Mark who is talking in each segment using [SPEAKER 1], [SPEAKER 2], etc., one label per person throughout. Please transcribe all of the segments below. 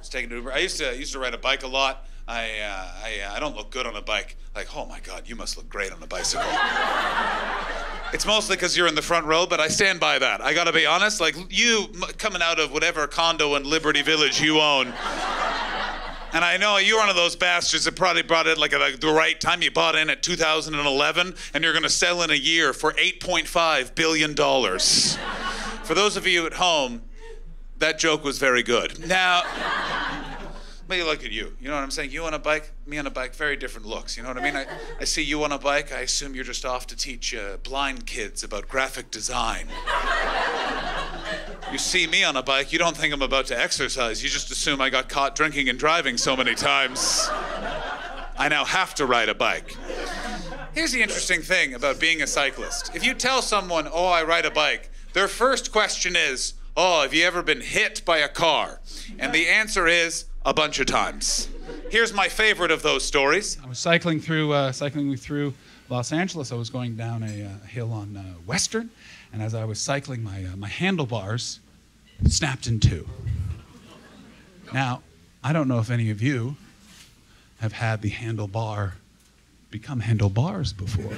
[SPEAKER 1] was taking an Uber. I used to ride a bike a lot. I don't look good on a bike. Like, oh my God, you must look great on a bicycle. It's mostly because you're in the front row, but I stand by that. I gotta be honest, like you coming out of whatever condo in Liberty Village you own. And I know you're one of those bastards that probably brought it like at the right time. You bought in at 2011 and you're gonna sell in a year for $8.5 billion. For those of you at home, that joke was very good. Now, but look at you. You know what I'm saying? You on a bike, me on a bike, very different looks. You know what I mean? I see you on a bike, I assume you're just off to teach blind kids about graphic design. You see me on a bike, you don't think I'm about to exercise. You just assume I got caught drinking and driving so many times. I now have to ride a bike. Here's the interesting thing about being a cyclist. If you tell someone, oh, I ride a bike, their first question is, oh, have you ever been hit by a car? And the answer is, a bunch of times. Here's my favorite of those stories.
[SPEAKER 2] I was cycling through Los Angeles. I was going down a hill on Western, and as I was cycling, my handlebars snapped in two. Now, I don't know if any of you have had the handlebar become handlebars before.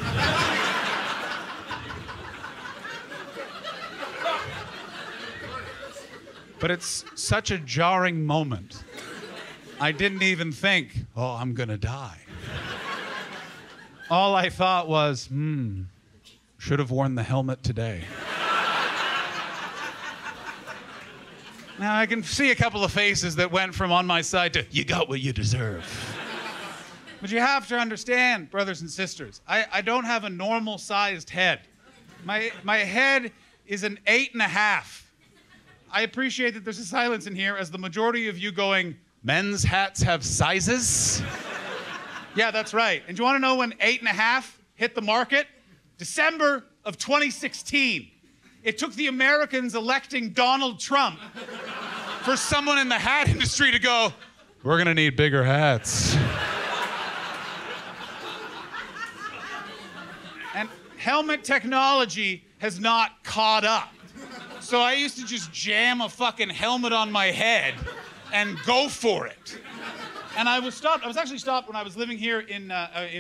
[SPEAKER 2] But it's such a jarring moment. I didn't even think, oh, I'm gonna die. All I thought was, should have worn the helmet today. Now I can see a couple of faces that went from on my side to, you got what you deserve. But you have to understand, brothers and sisters, I don't have a normal sized head. My head is an 8.5. I appreciate that there's a silence in here as the majority of you going, men's hats have sizes? Yeah, that's right. And do you want to know when 8.5 hit the market? December of 2016. It took the Americans electing Donald Trump for someone in the hat industry to go, we're gonna need bigger hats. And helmet technology has not caught up. So I used to just jam a fucking helmet on my head and go for it. And I was stopped. I was actually stopped when I was living here in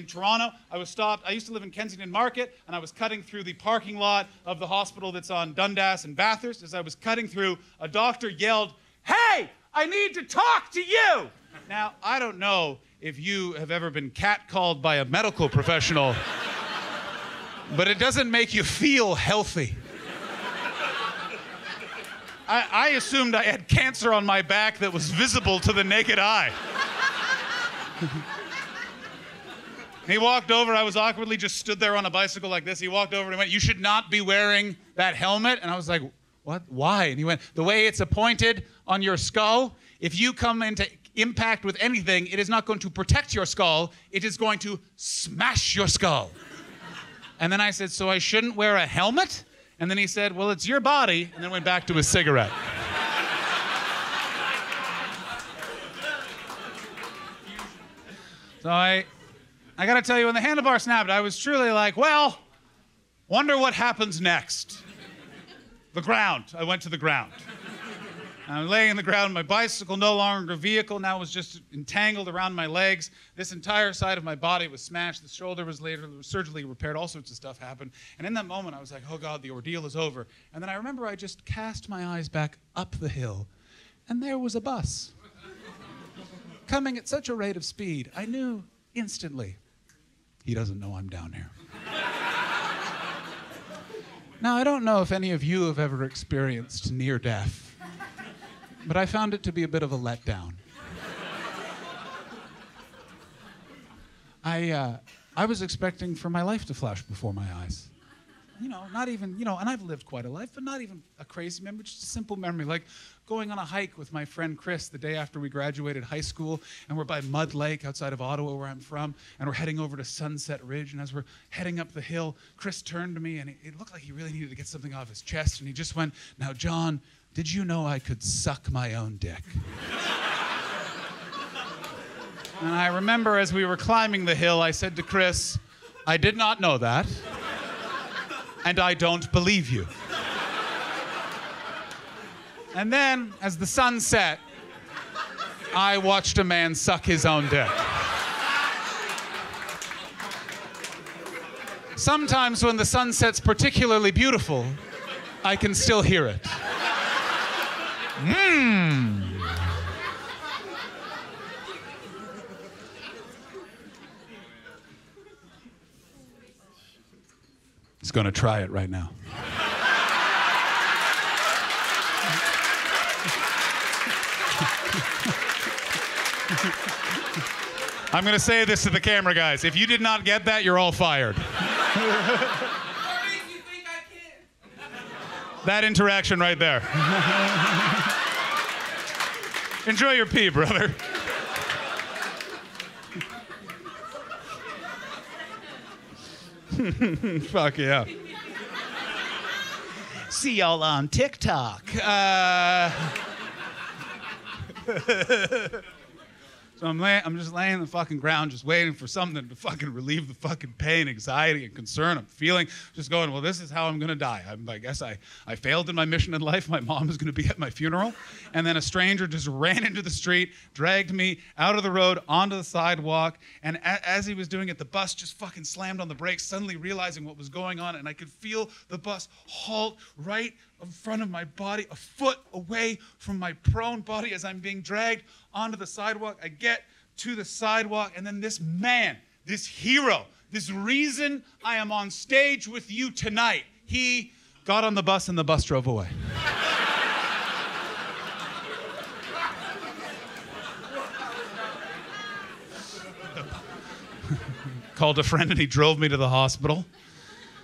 [SPEAKER 2] Toronto. I was stopped. I used to live in Kensington Market, and I was cutting through the parking lot of the hospital that's on Dundas and Bathurst. As I was cutting through, a doctor yelled, "Hey, I need to talk to you!" Now, I don't know if you have ever been catcalled by a medical professional, but it doesn't make you feel healthy. I assumed I had cancer on my back that was visible to the naked eye. He walked over, I was awkwardly just stood there on a bicycle like this. He walked over and he went, "You should not be wearing that helmet." And I was like, "What? Why?" And he went, "The way it's appointed on your skull, if you come into impact with anything, it is not going to protect your skull, it is going to smash your skull." And then I said, "So I shouldn't wear a helmet?" And then he said, "Well, it's your body," and then went back to his cigarette. So I gotta tell you, when the handlebar snapped, I was truly like, well, wonder what happens next. The ground. I went to the ground. I'm laying in the ground, my bicycle no longer a vehicle, now was just entangled around my legs. This entire side of my body was smashed. The shoulder was later surgically repaired. All sorts of stuff happened. And in that moment, I was like, oh God, the ordeal is over. And then I remember I just cast my eyes back up the hill, and there was a bus coming at such a rate of speed. I knew instantly, he doesn't know I'm down here. Now, I don't know if any of you have ever experienced near death, but I found it to be a bit of a letdown. I was expecting for my life to flash before my eyes. You know, not even, you know, and I've lived quite a life, but not even a crazy memory, just a simple memory, like going on a hike with my friend Chris the day after we graduated high school, and we're by Mud Lake outside of Ottawa, where I'm from, and we're heading over to Sunset Ridge, and as we're heading up the hill, Chris turned to me, and it looked like he really needed to get something off his chest, and he just went, "Now, John, did you know I could suck my own dick?" And I remember as we were climbing the hill, I said to Chris, "I did not know that, and I don't believe you." And then, as the sun set, I watched a man suck his own dick. Sometimes when the sunset's particularly beautiful, I can still hear it. He's gonna try it right now. I'm gonna say this to the camera guys. If you did not get that, you're all fired. That interaction right there. Enjoy your pee, brother. Fuck yeah. See y'all on TikTok. So I'm just laying on the fucking ground, just waiting for something to fucking relieve the fucking pain, anxiety, and concern I'm feeling. Just going, well, this is how I'm gonna die. I guess I failed in my mission in life. My mom is gonna be at my funeral. And then a stranger just ran into the street, dragged me out of the road onto the sidewalk. And as he was doing it, the bus just fucking slammed on the brakes, suddenly realizing what was going on. And I could feel the bus halt right in front of my body, a foot away from my prone body as I'm being dragged onto the sidewalk. I get to the sidewalk, and then this man, this hero, this reason I am on stage with you tonight, he got on the bus and the bus drove away. Called a friend and he drove me to the hospital.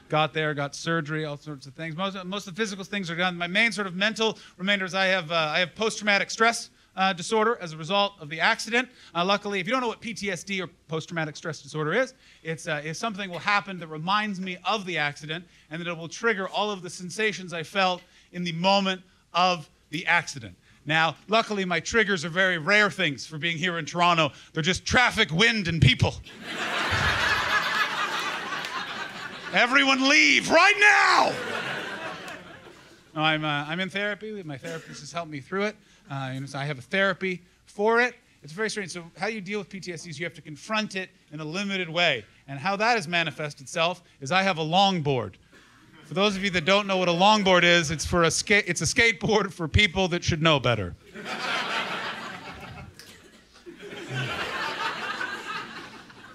[SPEAKER 2] Got there, got surgery, all sorts of things. Most of the physical things are done. My main sort of mental remainder is I have post-traumatic stress disorder as a result of the accident. Luckily, if you don't know what PTSD or post-traumatic stress disorder is, it's if something will happen that reminds me of the accident, and that it will trigger all of the sensations I felt in the moment of the accident. Now, luckily, my triggers are very rare things for being here in Toronto. They're just traffic, wind, and people. Everyone leave right now! No, I'm in therapy. My therapist has helped me through it. So I have a therapy for it. It's very strange. So how you deal with PTSD is you have to confront it in a limited way. And how that has manifested itself is I have a longboard. For those of you that don't know what a longboard is, it's a skateboard for people that should know better.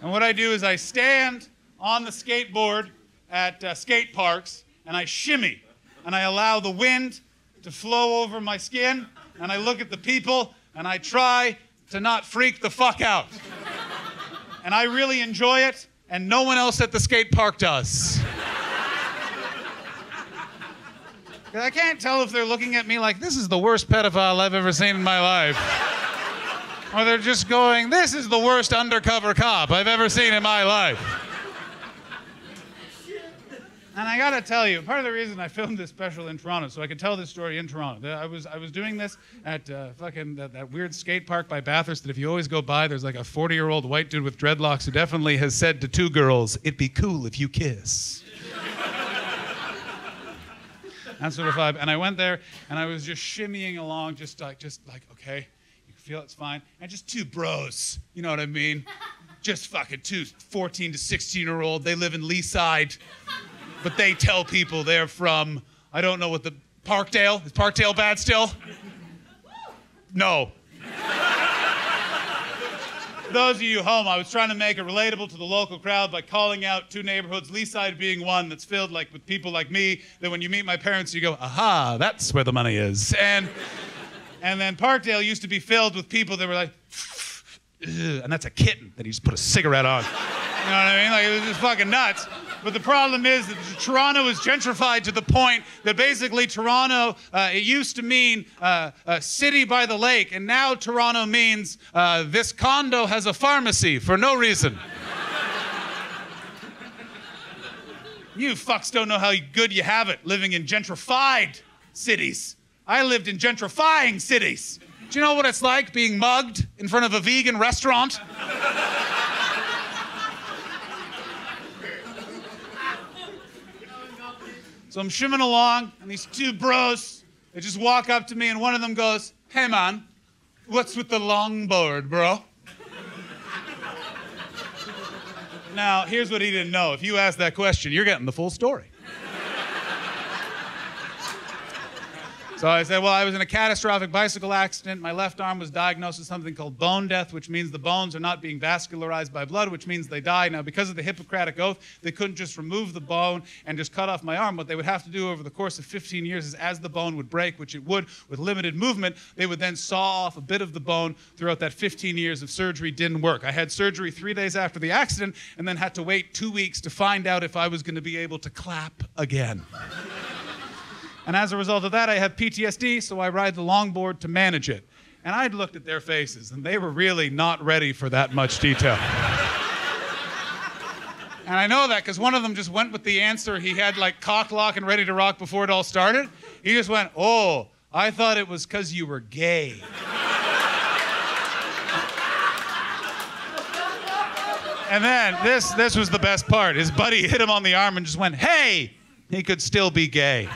[SPEAKER 2] And what I do is I stand on the skateboard at skate parks, and I shimmy, and I allow the wind to flow over my skin, and I look at the people, and I try to not freak the fuck out. And I really enjoy it, and no one else at the skate park does. I can't tell if they're looking at me like, this is the worst pedophile I've ever seen in my life. Or they're just going, this is the worst undercover cop I've ever seen in my life. And I gotta tell you, part of the reason I filmed this special in Toronto, so I could tell this story in Toronto. I was doing this at that weird skate park by Bathurst that if you always go by, there's like a 40-year-old white dude with dreadlocks who definitely has said to two girls, "It'd be cool if you kiss." That sort of vibe. And I went there, and I was just shimmying along, just like, okay, you can feel it's fine. And just two bros, you know what I mean? Just fucking two 14 to 16-year-old. They live in Leaside. But they tell people they're from, I don't know what the, Parkdale? Is Parkdale bad still? No. For those of you home, I was trying to make it relatable to the local crowd by calling out two neighborhoods, Leaside being one that's filled like with people like me, that when you meet my parents, you go, aha, that's where the money is. And then Parkdale used to be filled with people that were like, ugh, and that's a kitten that he just put a cigarette on. You know what I mean? Like, it was just fucking nuts. But the problem is that Toronto is gentrified to the point that basically Toronto, it used to mean a city by the lake, and now Toronto means this condo has a pharmacy for no reason. You fucks don't know how good you have it living in gentrified cities. I lived in gentrifying cities. Do you know what it's like being mugged in front of a vegan restaurant? So I'm shimming along, and these two bros, they just walk up to me, and one of them goes, "Hey, man, What's with the longboard, bro? Now, here's what he didn't know. If you ask that question, you're getting the full story. So I said, well, I was in a catastrophic bicycle accident. My left arm was diagnosed with something called bone death, which means the bones are not being vascularized by blood, which means they die. Now, because of the Hippocratic Oath, they couldn't just remove the bone and just cut off my arm. What they would have to do over the course of 15 years is as the bone would break, which it would with limited movement, they would then saw off a bit of the bone throughout that 15 years of surgery. Didn't work. I had surgery 3 days after the accident and then had to wait 2 weeks to find out if I was going to be able to clap again. And as a result of that, I have PTSD, so I ride the longboard to manage it. And I'd looked at their faces, and they were really not ready for that much detail. And I know that because one of them just went with the answer he had like cock lock and ready to rock before it all started. He just went, oh, I thought it was because you were gay. And then this was the best part. His buddy hit him on the arm and just went, hey, he could still be gay.